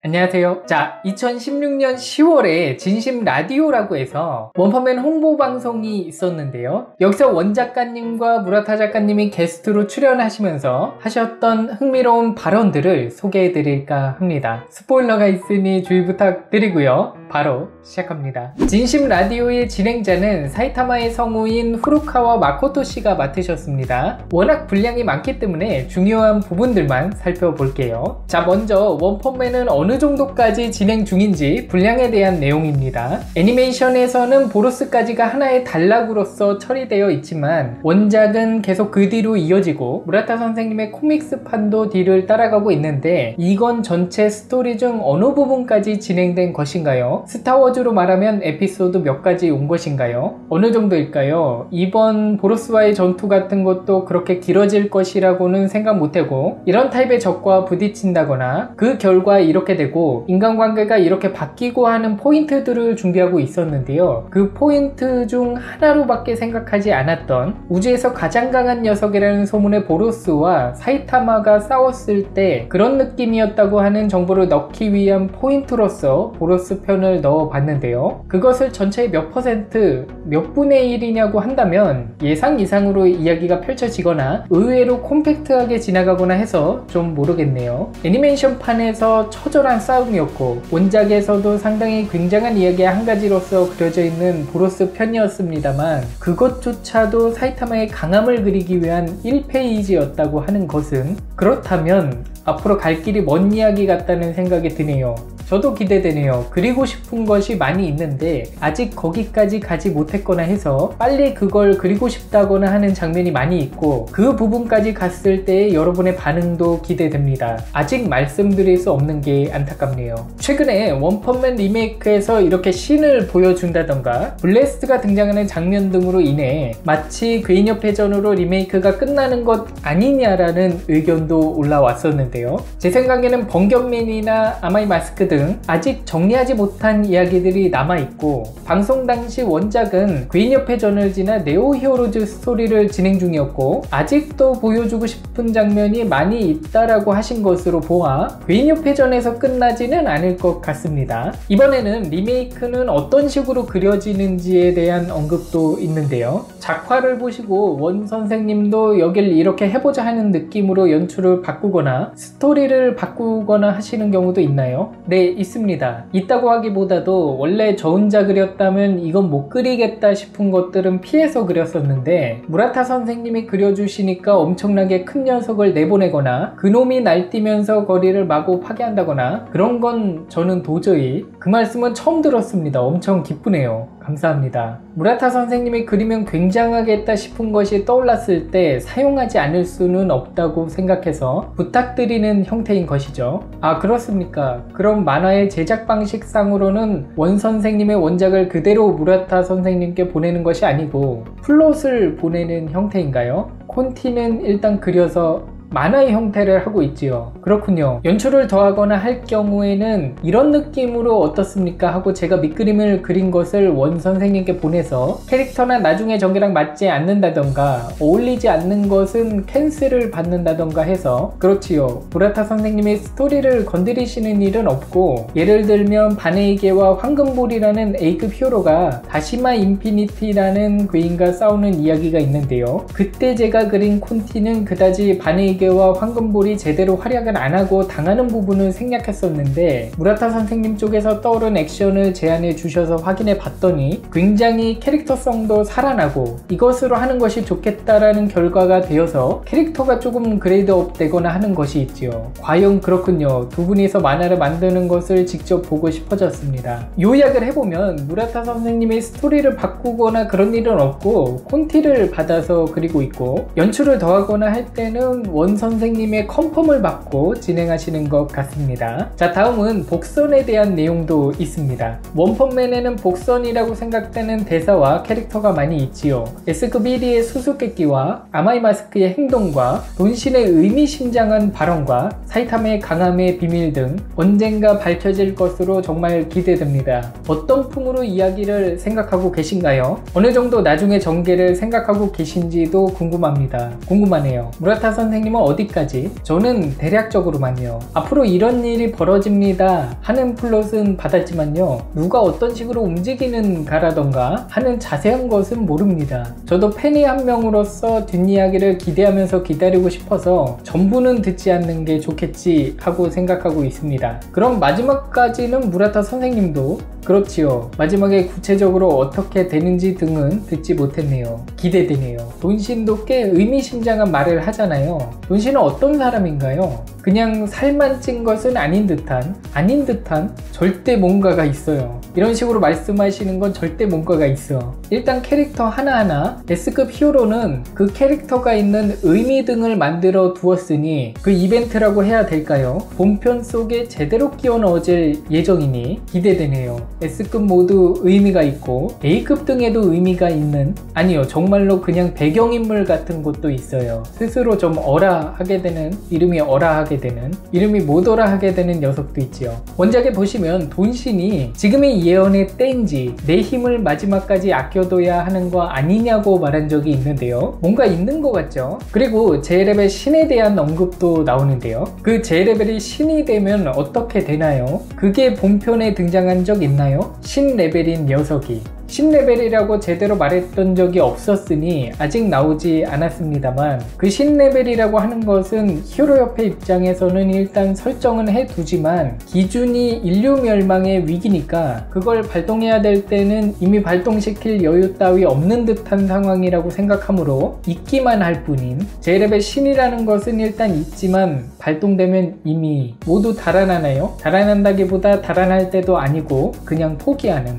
안녕하세요. 자, 2016년 10월에 진심 라디오라고 해서 원펀맨 홍보 방송이 있었는데요. 여기서 원 작가님과 무라타 작가님이 게스트로 출연하시면서 하셨던 흥미로운 발언들을 소개해 드릴까 합니다. 스포일러가 있으니 주의 부탁드리고요. 바로 시작합니다. 진심 라디오의 진행자는 사이타마의 성우인 후루카와 마코토 씨가 맡으셨습니다. 워낙 분량이 많기 때문에 중요한 부분들만 살펴볼게요. 자, 먼저 원펀맨은 어느 정도까지 진행 중인지 분량에 대한 내용입니다. 애니메이션에서는 보로스까지가 하나의 단락으로서 처리되어 있지만 원작은 계속 그 뒤로 이어지고 무라타 선생님의 코믹스판도 뒤를 따라가고 있는데 이건 전체 스토리 중 어느 부분까지 진행된 것인가요? 스타워즈로 말하면 에피소드 몇 가지 온 것인가요? 어느 정도일까요? 이번 보로스와의 전투 같은 것도 그렇게 길어질 것이라고는 생각 못하고 이런 타입의 적과 부딪힌다거나 그 결과 이렇게 되고 인간관계가 이렇게 바뀌고 하는 포인트들을 준비하고 있었는데요. 그 포인트 중 하나로밖에 생각하지 않았던 우주에서 가장 강한 녀석이라는 소문의 보로스와 사이타마가 싸웠을 때 그런 느낌이었다고 하는 정보를 넣기 위한 포인트로서 보로스 편을 넣어봤는데요. 그것을 전체의 몇 퍼센트, 몇 분의 1이냐고 한다면 예상 이상으로 이야기가 펼쳐지거나 의외로 콤팩트하게 지나가거나 해서 좀 모르겠네요. 애니메이션판에서 처절한 싸움이었고 원작에서도 상당히 굉장한 이야기의 한 가지로서 그려져 있는 보로스 편이었습니다만 그것조차도 사이타마의 강함을 그리기 위한 1페이지였다고 하는 것은 그렇다면 앞으로 갈 길이 먼 이야기 같다는 생각이 드네요. 저도 기대되네요. 그리고 싶은 것이 많이 있는데 아직 거기까지 가지 못했거나 해서 빨리 그걸 그리고 싶다거나 하는 장면이 많이 있고 그 부분까지 갔을 때의 여러분의 반응도 기대됩니다. 아직 말씀드릴 수 없는 게 안타깝네요. 최근에 원펀맨 리메이크에서 이렇게 씬을 보여준다던가 블래스트가 등장하는 장면 등으로 인해 마치 괴인협회전으로 리메이크가 끝나는 것 아니냐라는 의견도 올라왔었는데요. 제 생각에는 번격맨이나 아마이 마스크 등 아직 정리하지 못한 이야기들이 남아있고 방송 당시 원작은 괴인협회전을 지나 네오 히어로즈 스토리를 진행 중이었고 아직도 보여주고 싶은 장면이 많이 있다라고 하신 것으로 보아 괴인협회전에서 끝나지는 않을 것 같습니다. 이번에는 리메이크는 어떤 식으로 그려지는지에 대한 언급도 있는데요. 작화를 보시고 원 선생님도 여길 이렇게 해보자 하는 느낌으로 연출을 바꾸거나 스토리를 바꾸거나 하시는 경우도 있나요? 네, 있습니다. 있다고 하기보다도 원래 저 혼자 그렸다면 이건 못 그리겠다 싶은 것들은 피해서 그렸었는데 무라타 선생님이 그려주시니까 엄청나게 큰 녀석을 내보내거나 그놈이 날뛰면서 거리를 마구 파괴한다거나 그런 건 저는 도저히 그 말씀은 처음 들었습니다. 엄청 기쁘네요. 감사합니다. 무라타 선생님이 그리면 굉장하겠다 싶은 것이 떠올랐을 때 사용하지 않을 수는 없다고 생각해서 부탁드리는 형태인 것이죠. 아, 그렇습니까? 그럼 만화의 제작 방식상으로는 원 선생님의 원작을 그대로 무라타 선생님께 보내는 것이 아니고 플롯을 보내는 형태인가요? 콘티는 일단 그려서 만화의 형태를 하고 있지요. 그렇군요. 연출을 더하거나 할 경우에는 이런 느낌으로 어떻습니까 하고 제가 밑그림을 그린 것을 원 선생님께 보내서 캐릭터나 나중에 전개랑 맞지 않는다던가 어울리지 않는 것은 캔슬을 받는다던가 해서 그렇지요. 무라타 선생님의 스토리를 건드리시는 일은 없고 예를 들면 바네이게와 황금볼이라는 A급 히어로가 다시마 인피니티라는 괴인과 싸우는 이야기가 있는데요. 그때 제가 그린 콘티는 그다지 바네이게 와 황금볼이 제대로 활약을 안하고 당하는 부분을 생략했었는데 무라타 선생님 쪽에서 떠오른 액션을 제안해 주셔서 확인해 봤더니 굉장히 캐릭터성도 살아나고 이것으로 하는 것이 좋겠다라는 결과가 되어서 캐릭터가 조금 그레이드업 되거나 하는 것이 있지요. 과연 그렇군요. 두 분이서 만화를 만드는 것을 직접 보고 싶어졌습니다. 요약을 해보면 무라타 선생님의 스토리를 바꾸거나 그런 일은 없고 콘티를 받아서 그리고 있고 연출을 더하거나 할 때는 원 선생님의 컨펌을 받고 진행하시는 것 같습니다. 자, 다음은 복선에 대한 내용도 있습니다. 원펀맨에는 복선이라고 생각되는 대사와 캐릭터가 많이 있지요. S급 1위의 수수께끼와 아마이 마스크의 행동과 돈신의 의미심장한 발언과 사이타마의 강함의 비밀 등 언젠가 밝혀질 것으로 정말 기대됩니다. 어떤 풍으로 이야기를 생각하고 계신가요? 어느 정도 나중에 전개를 생각하고 계신지도 궁금합니다. 궁금하네요. 무라타 선생님 선생님은 어디까지? 저는 대략적으로만요. 앞으로 이런 일이 벌어집니다 하는 플롯은 받았지만요, 누가 어떤 식으로 움직이는 가라던가 하는 자세한 것은 모릅니다. 저도 팬이 한 명으로서 뒷이야기를 기대하면서 기다리고 싶어서 전부는 듣지 않는 게 좋겠지 하고 생각하고 있습니다. 그럼 마지막까지는 무라타 선생님도 그렇지요, 마지막에 구체적으로 어떻게 되는지 등은 듣지 못했네요. 기대되네요. 돈신도 꽤 의미심장한 말을 하잖아요. 돈신은 어떤 사람인가요? 그냥 살만 찐 것은 아닌 듯한 절대 뭔가가 있어요. 이런 식으로 말씀하시는 건 절대 뭔가가 있어. 일단 캐릭터 하나하나 S급 히어로는 그 캐릭터가 있는 의미 등을 만들어 두었으니 그 이벤트라고 해야 될까요? 본편 속에 제대로 끼워 넣어질 예정이니 기대되네요. S급 모두 의미가 있고 A급 등에도 의미가 있는, 아니요, 정말로 그냥 배경인물 같은 곳도 있어요. 스스로 좀 어라하게 되는, 이름이 어라하게 되는, 이름이 뭐더라 하게 되는 녀석도 있지요. 원작에 보시면 돈신이 지금의 예언의 때인지 내 힘을 마지막까지 아껴둬야 하는 거 아니냐고 말한 적이 있는데요, 뭔가 있는 것 같죠? 그리고 J레벨 신에 대한 언급도 나오는데요, 그 J레벨이 신이 되면 어떻게 되나요? 그게 본편에 등장한 적 있나요? 신 레벨인 녀석이. 신레벨이라고 제대로 말했던 적이 없었으니 아직 나오지 않았습니다만, 그 신레벨이라고 하는 것은 히어로협회 입장에서는 일단 설정은 해두지만 기준이 인류 멸망의 위기니까 그걸 발동해야 될 때는 이미 발동시킬 여유 따위 없는 듯한 상황이라고 생각하므로 있기만 할 뿐인, J레벨 신이라는 것은 일단 있지만 발동되면 이미 모두 달아나나요? 달아난다기보다 달아날 때도 아니고 그냥 포기하는,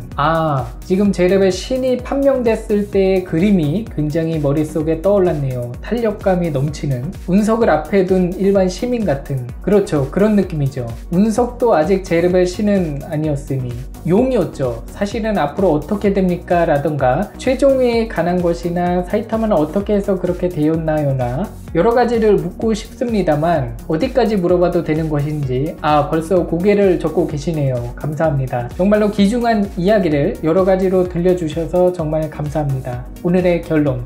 지금 J레벨 신이 판명됐을 때의 그림이 굉장히 머릿속에 떠올랐네요. 탄력감이 넘치는, 운석을 앞에 둔 일반 시민 같은, 그렇죠, 그런 느낌이죠. 운석도 아직 J레벨 신은 아니었으니 용이었죠. 사실은 앞으로 어떻게 됩니까? 라던가 최종회에 관한 것이나 사이타마는 어떻게 해서 그렇게 되었나요? 나 여러가지를 묻고 싶습니다만 어디까지 물어봐도 되는 것인지, 벌써 고개를 젓고 계시네요. 감사합니다. 정말로 귀중한 이야기를 여러가지로 들려주셔서 정말 감사합니다. 오늘의 결론,